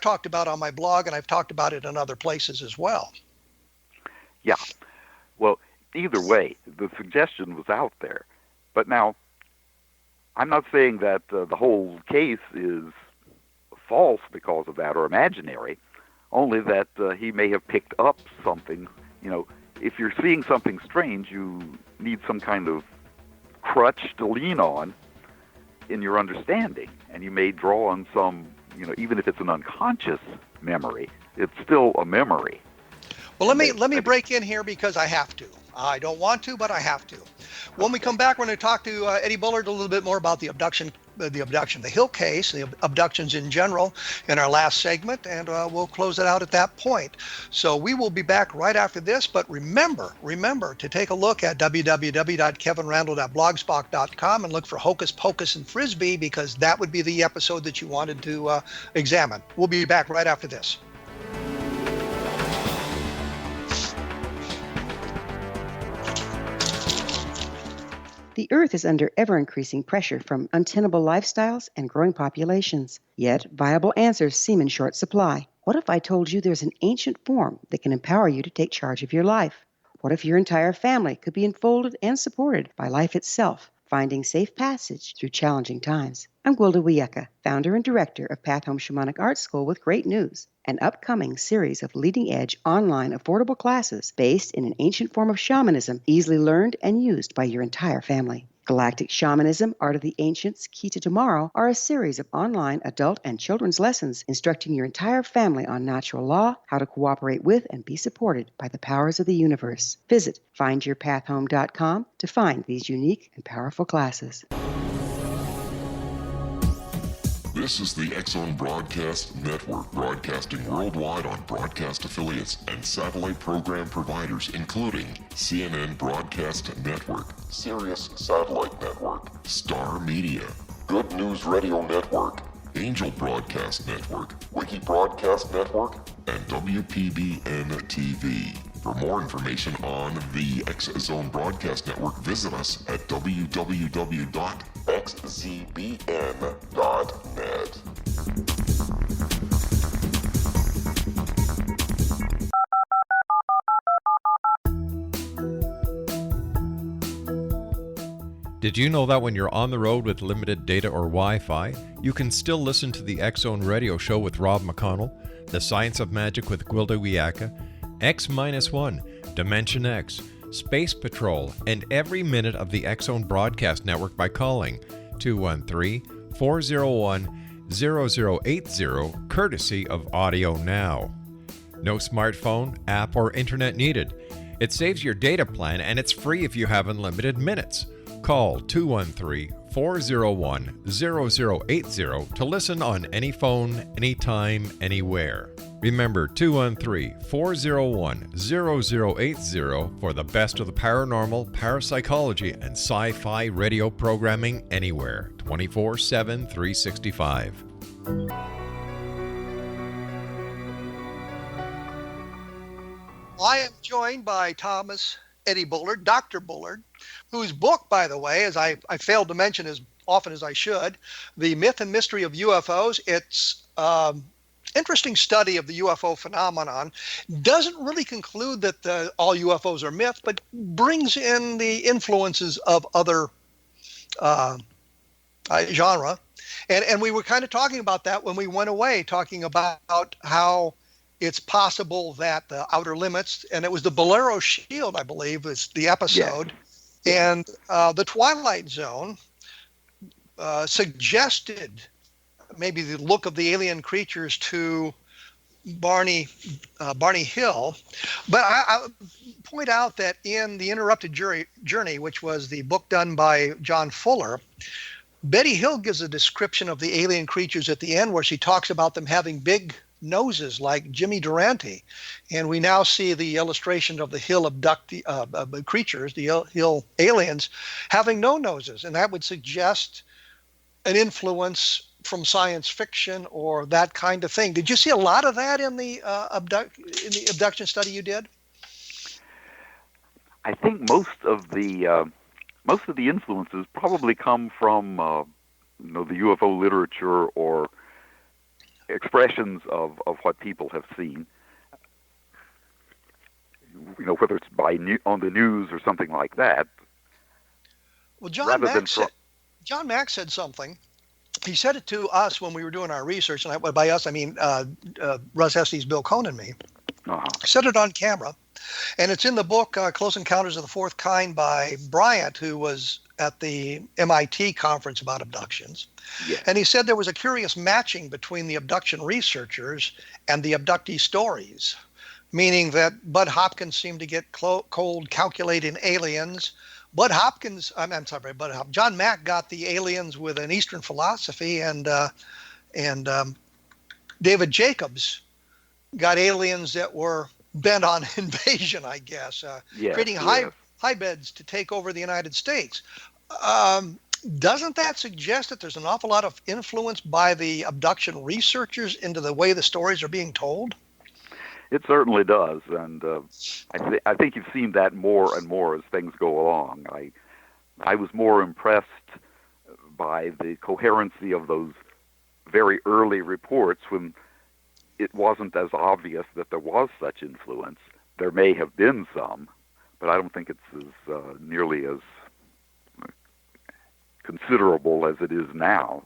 talked about on my blog, and I've talked about it in other places as well. Yeah, well, either way, the suggestion was out there. But now, I'm not saying that the whole case is false because of that or imaginary, only that he may have picked up something. If you're seeing something strange, you need some kind of crutch to lean on in your understanding, and you may draw on some, even if it's an unconscious memory, it's still a memory. Well, let me break in here because I have to. I don't want to, but I have to. When we come back, we're going to talk to Eddie Bullard a little bit more about the abduction, the Hill case, the abductions in general in our last segment, and we'll close it out at that point. So we will be back right after this, but remember to take a look at www.kevinrandle.blogspot.com and look for Hocus Pocus and Frisbee, because that would be the episode that you wanted to examine. We'll be back right after this. The Earth is under ever-increasing pressure from untenable lifestyles and growing populations. Yet, viable answers seem in short supply. What if I told you there's an ancient form that can empower you to take charge of your life? What if your entire family could be enfolded and supported by life itself, finding safe passage through challenging times? I'm Gwilda Wiyaka, founder and director of Path Home Shamanic Art School, with great news: an upcoming series of leading-edge online affordable classes based in an ancient form of shamanism, easily learned and used by your entire family. Galactic Shamanism, Art of the Ancients, Key to Tomorrow are a series of online adult and children's lessons instructing your entire family on natural law, how to cooperate with and be supported by the powers of the universe. Visit findyourpathhome.com to find these unique and powerful classes. This is the X-Zone Broadcast Network, broadcasting worldwide on broadcast affiliates and satellite program providers, including CNN Broadcast Network, Sirius Satellite Network, Star Media, Good News Radio Network, Angel Broadcast Network, Wiki Broadcast Network, and WPBN TV. For more information on the X-Zone Broadcast Network, visit us at www.xzbn.net. Did you know that when you're on the road with limited data or Wi-Fi, you can still listen to the X-Zone Radio Show with Rob McConnell, The Science of Magic with Gwilda Wiyaka, X-1, Dimension X, Space Patrol, and every minute of the X-Zone Broadcast Network by calling 213-401-0080, courtesy of Audio Now. No smartphone, app, or internet needed. It saves your data plan, and it's free if you have unlimited minutes. Call 213-401-0080 to listen on any phone, anytime, anywhere. Remember, 213-401-0080 for the best of the paranormal, parapsychology, and sci-fi radio programming anywhere, 24/7, 365. I am joined by Eddie Bullard, Dr. Bullard, whose book, by the way, as I failed to mention as often as I should, The Myth and Mystery of UFOs. It's interesting study of the UFO phenomenon. Doesn't really conclude that all UFOs are myth, but brings in the influences of other genre. And we were kind of talking about that when we went away, talking about how it's possible that the Outer Limits, and it was the Bolero Shield, I believe, is the episode, and the Twilight Zone suggested maybe the look of the alien creatures to Barney Hill. But I point out that in The Interrupted Journey, which was the book done by John Fuller, Betty Hill gives a description of the alien creatures at the end where she talks about them having big noses like Jimmy Durante. And we now see the illustration of the Hill creatures, the Hill aliens, having no noses. And that would suggest an influence from science fiction or that kind of thing. Did you see a lot of that in the abduction study you did? I think most of the influences probably come from the UFO literature or expressions of what people have seen. whether it's on the news or something like that. Well, John Mack said something. He said it to us when we were doing our research, and by us I mean Russ Estes, Bill Cohn, and me. He said it on camera, and it's in the book Close Encounters of the Fourth Kind by Bryant, who was at the MIT conference about abductions. Yes. And he said there was a curious matching between the abduction researchers and the abductee stories, meaning that Bud Hopkins seemed to get cold calculating aliens. John Mack got the aliens with an Eastern philosophy, and David Jacobs got aliens that were bent on invasion, I guess, creating high beds to take over the United States. Doesn't that suggest that there's an awful lot of influence by the abduction researchers into the way the stories are being told? It certainly does, and I think you've seen that more and more as things go along. I was more impressed by the coherency of those very early reports when it wasn't as obvious that there was such influence. There may have been some, but I don't think it's as nearly as considerable as it is now.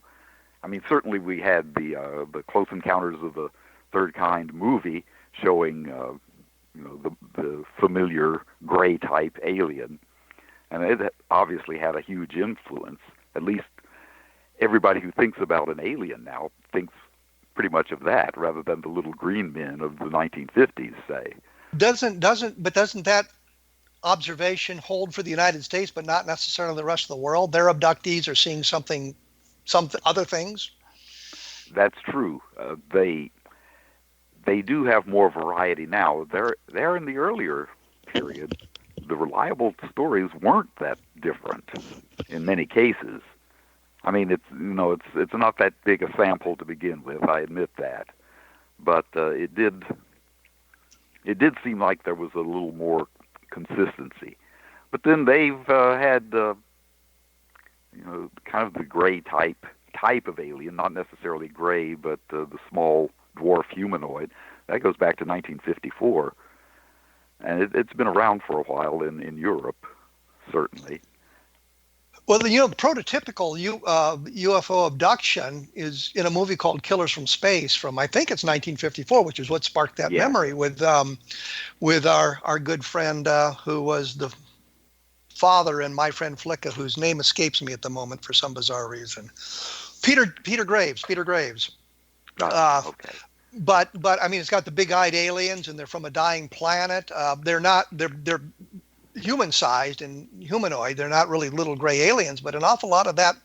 I mean, certainly we had the Close Encounters of the Third Kind movie showing the familiar gray type alien, and it obviously had a huge influence. At least everybody who thinks about an alien now thinks pretty much of that rather than the little green men of the 1950s, say. Doesn't that observation hold for the United States, but not necessarily the rest of the world? Their abductees are seeing some other things. That's true. They do have more variety now. They're in the earlier period. The reliable stories weren't that different in many cases. I mean, it's not that big a sample to begin with. I admit that, but it did seem like there was a little more consistency. But then they've had kind of the gray type of alien, not necessarily gray, but the small dwarf humanoid. That goes back to 1954, and it's been around for a while in Europe, certainly. Well, the prototypical UFO abduction is in a movie called Killers from Space from, I think it's 1954, which is what sparked that memory with our good friend who was the father in My Friend Flicka, whose name escapes me at the moment for some bizarre reason. Peter Graves. Okay. But I mean, it's got the big-eyed aliens, and they're from a dying planet. They're human-sized and humanoid. They're not really little gray aliens, but an awful lot of that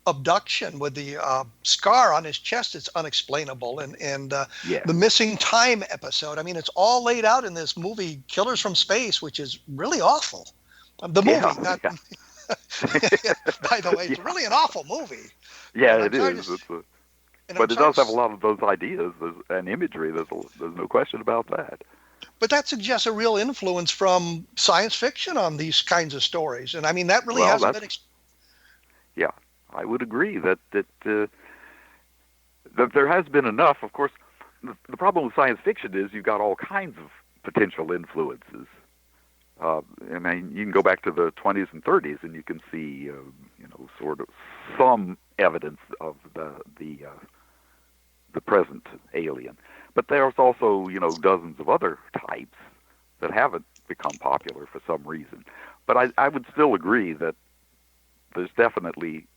abduction with the scar on his chest is unexplainable, and the missing time episode. I mean, it's all laid out in this movie, Killers from Space, which is really awful. The movie, by the way, it's really an awful movie. Yeah, it is. But it does have a lot of those ideas and imagery. There's no question about that. But that suggests a real influence from science fiction on these kinds of stories, and I mean that really hasn't been. Yeah, I would agree that there has been enough. Of course, the problem with science fiction is you've got all kinds of potential influences. I mean, you can go back to the 20s and 30s, and you can see, sort of some evidence of the present alien. But there's also, dozens of other types that haven't become popular for some reason. But I would still agree that there definitely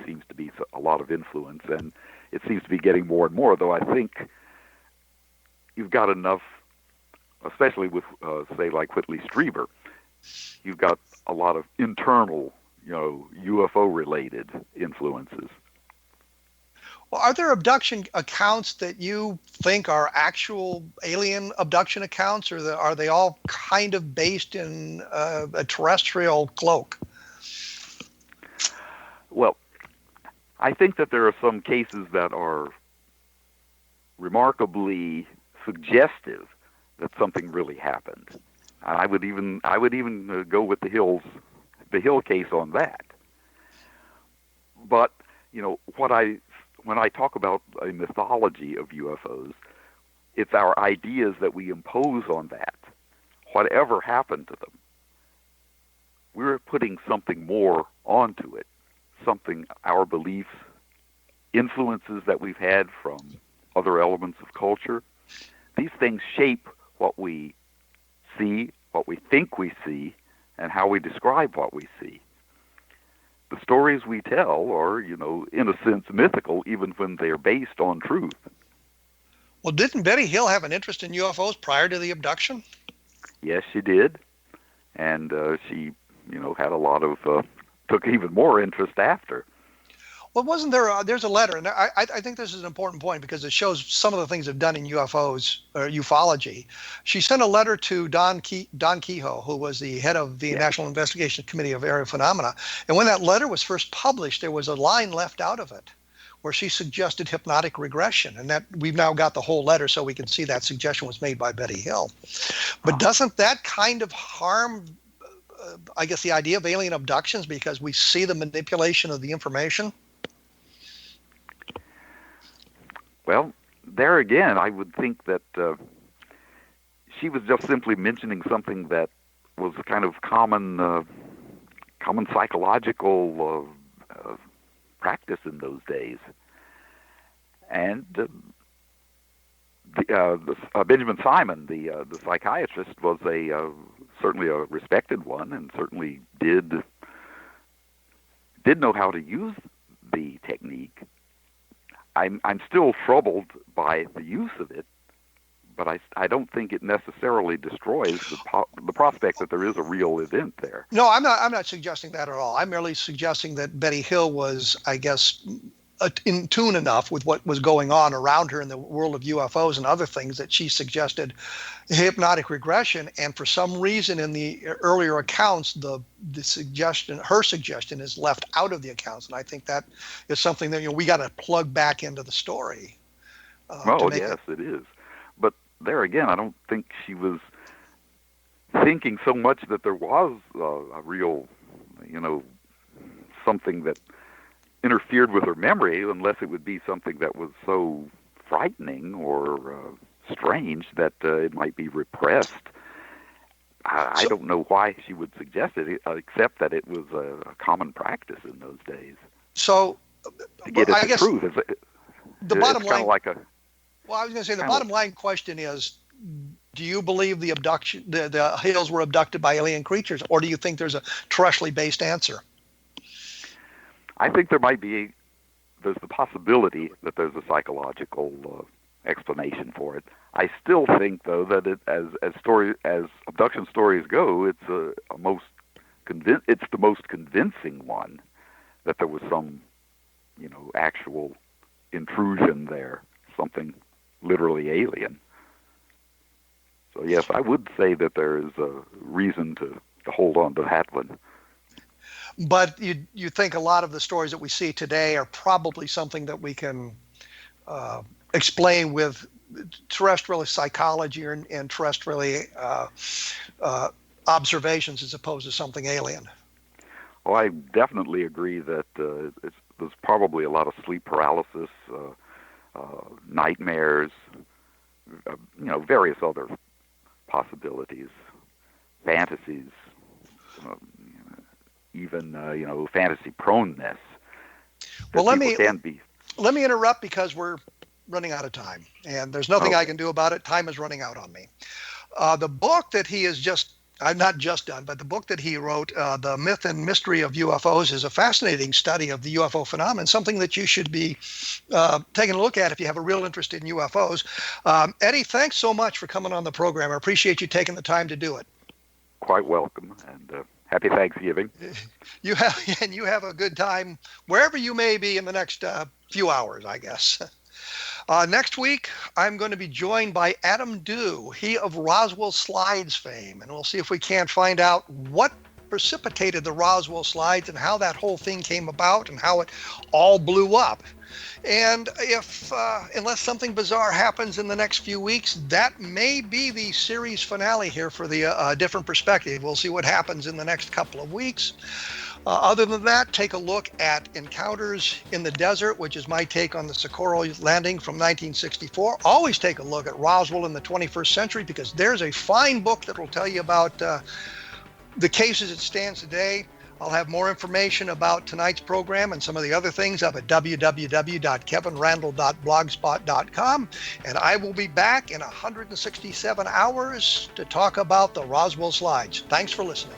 seems to be a lot of influence, and it seems to be getting more and more. Though I think you've got enough, especially with say like Whitley Strieber, you've got a lot of internal, UFO related influences. Well, are there abduction accounts that you think are actual alien abduction accounts, or are they all kind of based in a terrestrial cloak? Well, I think that there are some cases that are remarkably suggestive that something really happened. I would even go with the Hill case on that. But when I talk about a mythology of UFOs, it's our ideas that we impose on that. whatever happened to them, we're putting something more onto it, something, our beliefs, influences that we've had from other elements of culture. These things shape what we see, what we think we see, and how we describe what we see. The stories we tell are, in a sense, mythical, even when they're based on truth. Well, didn't Betty Hill have an interest in UFOs prior to the abduction? Yes, she did. And she, had a lot of, took even more interest after. Well, wasn't there, there's a letter, and I think this is an important point because it shows some of the things they've done in UFOs, or ufology. She sent a letter to Don Keyhoe, who was the head of the National Investigation Committee of Aerial Phenomena. And when that letter was first published, there was a line left out of it where she suggested hypnotic regression. And that we've now got the whole letter so we can see that suggestion was made by Betty Hill. But doesn't that kind of harm, I guess, the idea of alien abductions because we see the manipulation of the information? Well, there again, I would think that she was just simply mentioning something that was kind of common psychological practice in those days. And Benjamin Simon, the psychiatrist, was certainly a respected one, and certainly did know how to use the technique. I'm still troubled by the use of it, but I don't think it necessarily destroys the prospect that there is a real event there. No, I'm not suggesting that at all. I'm merely suggesting that Betty Hill was, I guess, in tune enough with what was going on around her in the world of UFOs and other things that she suggested hypnotic regression. And for some reason in the earlier accounts, her suggestion is left out of the accounts. And I think that is something that we got to plug back into the story. Yes, it is. But there again, I don't think she was thinking so much that there was a real, something that interfered with her memory, unless it would be something that was so frightening or strange that it might be repressed. I don't know why she would suggest it, except that it was a common practice in those days. So, to get at the truth, the bottom line. Like well, I was going to say the bottom line question is: do you believe the abduction, the Hills were abducted by alien creatures, or do you think there's a terrestrially based answer? I think there's the possibility that there's a psychological explanation for it. I still think, though, that as abduction stories go, it's the most convincing one that there was some, actual intrusion there, something literally alien. So yes, I would say that there is a reason to hold on to that one. But you think a lot of the stories that we see today are probably something that we can explain with terrestrial psychology and terrestrial observations as opposed to something alien. Well, I definitely agree that there's probably a lot of sleep paralysis, nightmares, various other possibilities, fantasies, even fantasy proneness. Well, let me interrupt because we're running out of time, and there's nothing I can do about it. Time is running out on me. The book that he has not just done, but the book that he wrote, The Myth and Mystery of UFOs, is a fascinating study of the UFO phenomenon, something that you should be taking a look at if you have a real interest in UFOs. Eddie, thanks so much for coming on the program. I appreciate you taking the time to do it. Quite welcome, and happy Thanksgiving. You have a good time wherever you may be in the next few hours, I guess. Next week, I'm going to be joined by Adam Dew, he of Roswell Slides fame, and we'll see if we can't find out what precipitated the Roswell Slides and how that whole thing came about and how it all blew up. And if, unless something bizarre happens in the next few weeks, that may be the series finale here for the Different Perspective. We'll see what happens in the next couple of weeks. Other than that, take a look at Encounters in the Desert, which is my take on the Socorro landing from 1964. Always take a look at Roswell in the 21st century, because there's a fine book that will tell you about the cases it stands today. I'll have more information about tonight's program and some of the other things up at www.kevinrandle.blogspot.com. And I will be back in 167 hours to talk about the Roswell slides. Thanks for listening.